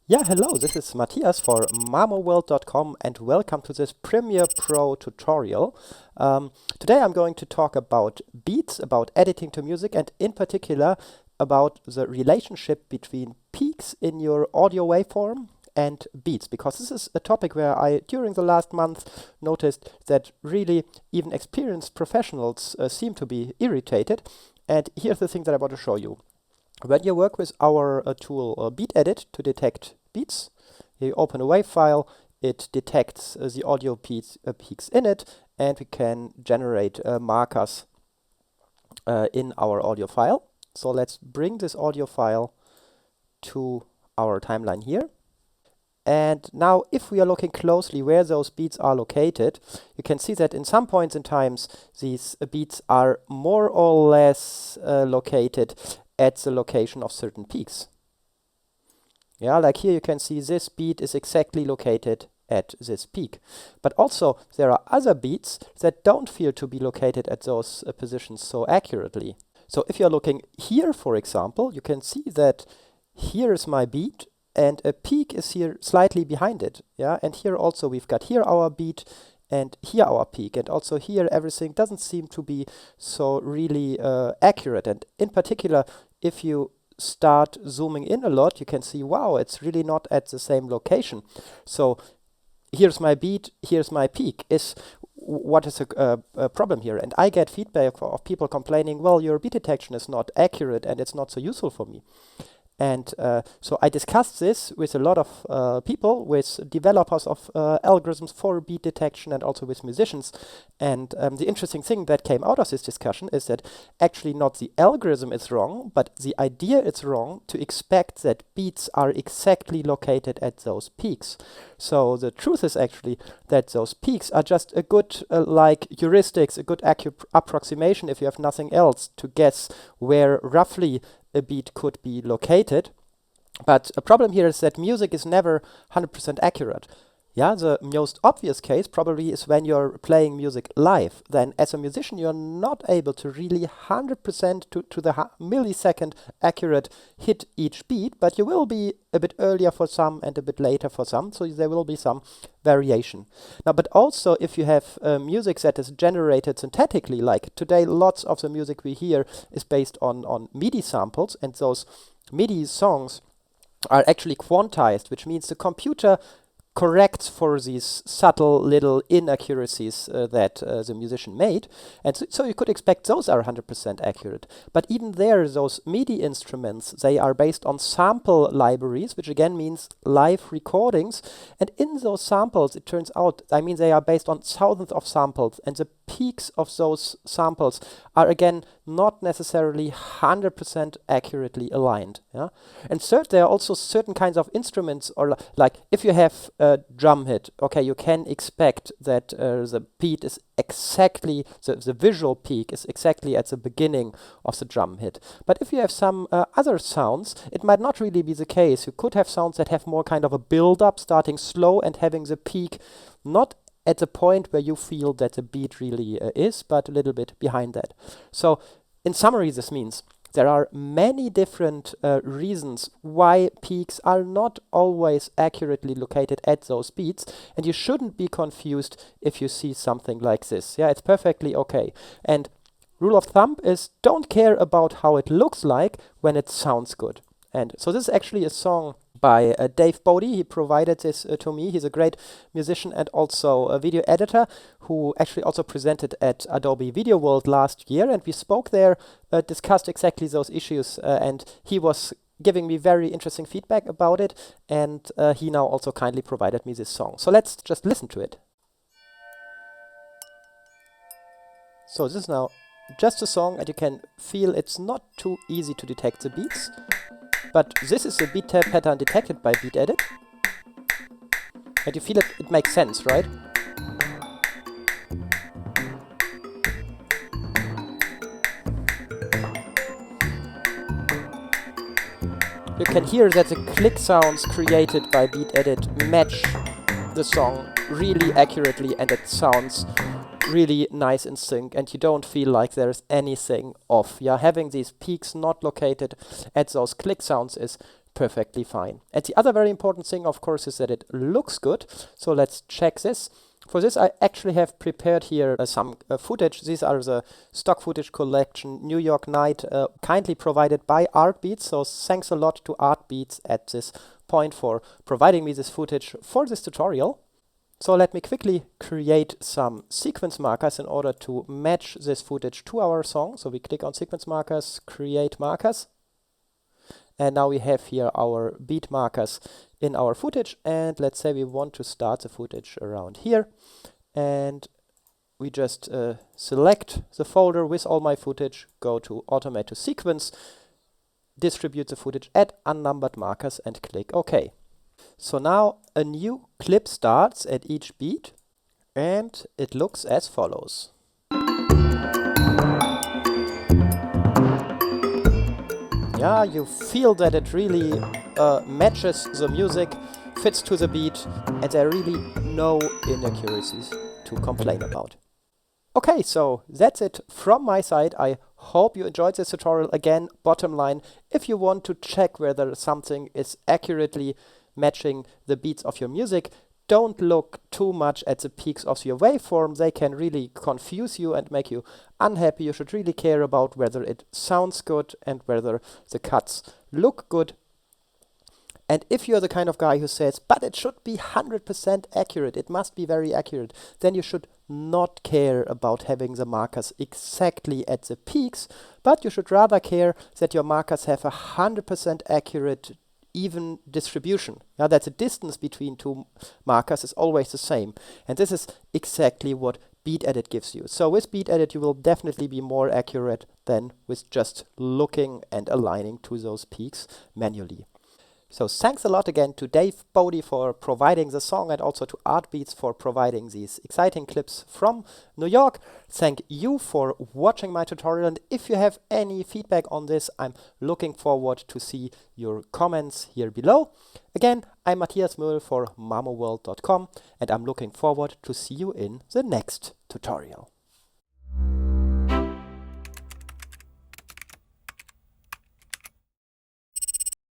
Yeah, hello, this is Matthias for mamoworld.com and welcome to this Premiere Pro tutorial. Today I'm going to talk about beats, about editing to music, and in particular about the relationship between peaks in your audio waveform and beats, because this is a topic where I, during the last month, noticed that really even experienced professionals seem to be irritated. And here's the thing that I want to show you. When you work with our tool BeatEdit to detect beats, you open a wave file, it detects the audio peaks in it, and we can generate markers in our audio file. So let's bring this audio file to our timeline here. And now if we are looking closely where those beats are located, you can see that in some points in times these beats are more or less located at the location of certain peaks. Yeah, like here you can see this beat is exactly located at this peak. But also there are other beats that don't feel to be located at those positions so accurately. So if you're looking here, for example, you can see that here is my beat and a peak is here slightly behind it. Yeah, and here also we've got here our beat and here our peak, and also here everything doesn't seem to be so really accurate. And in particular, if you start zooming in a lot, you can see, wow, it's really not at the same location. So here's my beat, here's my peak. What is a problem here? And I get feedback of people complaining, well, your beat detection is not accurate and it's not so useful for me. And so I discussed this with a lot of people, with developers of algorithms for beat detection and also with musicians. And the interesting thing that came out of this discussion is that actually not the algorithm is wrong, but the idea is wrong to expect that beats are exactly located at those peaks. So the truth is actually that those peaks are just a good like heuristics, a good approximation if you have nothing else to guess where roughly a beat could be located. But a problem here is that music is never 100% accurate. Yeah, the most obvious case probably is when you're playing music live. Then as a musician, you're not able to really 100% to the millisecond accurate hit each beat, but you will be a bit earlier for some and a bit later for some, so there will be some variation. Now, but also if you have music that is generated synthetically, like today lots of the music we hear is based on MIDI samples, and those MIDI songs are actually quantized, which means the computer corrects for these subtle little inaccuracies that the musician made. And so you could expect those are 100% accurate. But even there, those MIDI instruments, they are based on sample libraries, which again means live recordings. And in those samples, it turns out, I mean, they are based on thousands of samples, and the peaks of those samples are again not necessarily 100% accurately aligned. Yeah? And third, there are also certain kinds of instruments, or like if you have a drum hit, okay, you can expect that the beat is exactly, the visual peak is exactly at the beginning of the drum hit. But if you have some other sounds, it might not really be the case. You could have sounds that have more kind of a build-up, starting slow and having the peak not at the point where you feel that the beat really is, but a little bit behind that. So in summary, this means there are many different reasons why peaks are not always accurately located at those beats, and you shouldn't be confused if you see something like this. Yeah, it's perfectly okay. And rule of thumb is don't care about how it looks like when it sounds good. And so this is actually a song by Dave Bodie. He provided this to me. He's a great musician and also a video editor who actually also presented at Adobe Video World last year. And we spoke there, discussed exactly those issues, and he was giving me very interesting feedback about it. And he now also kindly provided me this song. So let's just listen to it. So this is now just a song, and you can feel it's not too easy to detect the beats. But this is the beat pattern detected by BeatEdit. And you feel it makes sense, right? You can hear that the click sounds created by BeatEdit match the song really accurately, and it sounds really nice in sync, and you don't feel like there's anything off. Yeah, having these peaks not located at those click sounds is perfectly fine. And the other very important thing, of course, is that it looks good. So let's check this. For this, I actually have prepared here some footage. These are the stock footage collection New York Night, kindly provided by Artbeats. So thanks a lot to Artbeats at this point for providing me this footage for this tutorial. So let me quickly create some sequence markers in order to match this footage to our song. So we click on sequence markers, create markers. And now we have here our beat markers in our footage. And let's say we want to start the footage around here. And we just select the folder with all my footage, go to Automate to Sequence, distribute the footage, add unnumbered markers, and click OK. So now a new clip starts at each beat, and it looks as follows. Yeah, you feel that it really matches the music, fits to the beat, and there are really no inaccuracies to complain about. Okay, so that's it from my side. I hope you enjoyed this tutorial. Again, bottom line, if you want to check whether something is accurately matching the beats of your music, don't look too much at the peaks of your waveform. They can really confuse you and make you unhappy. You should really care about whether it sounds good and whether the cuts look good. And if you're the kind of guy who says, but it should be 100% accurate, it must be very accurate, then you should not care about having the markers exactly at the peaks, but you should rather care that your markers have 100% accurate even distribution. Now that the distance between two markers is always the same. And this is exactly what BeatEdit gives you. So with BeatEdit, you will definitely be more accurate than with just looking and aligning to those peaks manually. So thanks a lot again to Dave Bodie for providing the song, and also to Artbeats for providing these exciting clips from New York. Thank you for watching my tutorial, and if you have any feedback on this, I'm looking forward to see your comments here below. Again, I'm Matthias Möhl for mamoworld.com, and I'm looking forward to see you in the next tutorial.